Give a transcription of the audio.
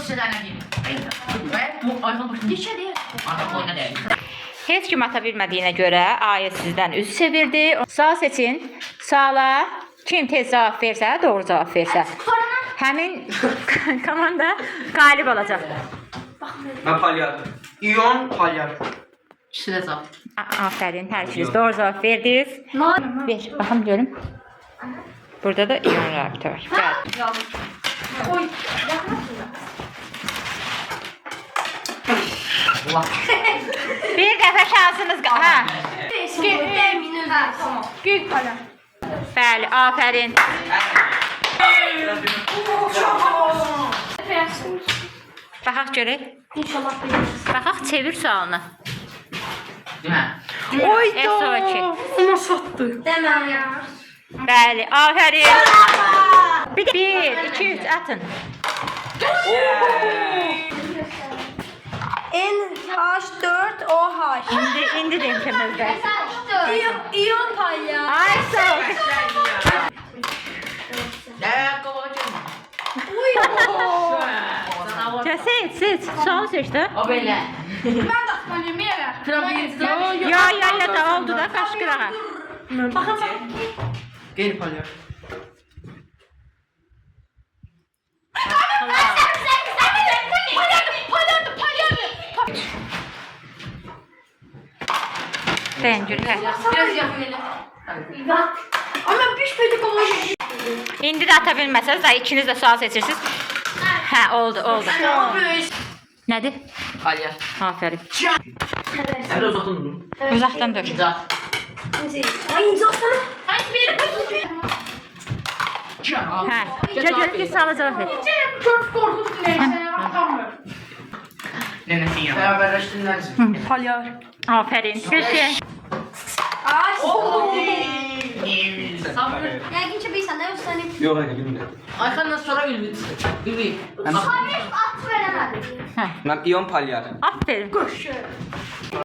hissələrinə deyim. Və bu ayağın başında neçədir? Artıq oyuna deyil. Heç kim ata bilmədiyinə görə Ayə sizdən üz çevirdi. Sağ seçin. Sağla. Kim tez cavab versə, doğru cavab versə. Həmin komanda qalib olacaq. Ben Palyar. İyon Palyar. İkisi də cavab. Aferin, hər ikiniz doğru cavab verdiniz. Ver, baxım görüm. Burada da İyon rabitə var. Gəl. Oy. Bir dəfə şansınız qaldı. Hə. Gül pala. Bəli, aferin. Baxaq görək. İnşallah biliriz. Baxaq çevir sualını. Demə. S2. Ama sattı. Demem ya. Bəli, aferin. Bir, 2, 3 atın. NH4OH. İndi demişimizdə. İyon pala. Ay sağ ol. Nə qovacaq? Seç. Sual seç də. O belə. Ben de palya meyve. Trabzon'da Ya da oldu da qaşqırağa. Bakın. Gel Palyar. Sen görək. biraz yaxın elə. Bak. Ama bir pedi kovacak. İndi də ata bilməsəz də ikiniz də sual seçirsiniz. Hə, oldu. Nədir? Palyar. Aferin. Hem de uzaktan durun. Uzaqdan dur. Cavab. Ay insana. Ay bir. Hə. Görək ki, suala cavab ver. Çok korkunç neyse. Atamıyorum. Nənəsin ya. Beraberleştinler. Palyar. Aferin. Peki. Ay. Sabır. Ya geçe bir sana üstüne. Yok hayır bilmiyorum. Ayxandan sonra Ülvi. Ülvi. At veremedim. Ben İyon Palyar. Aferin. Koş.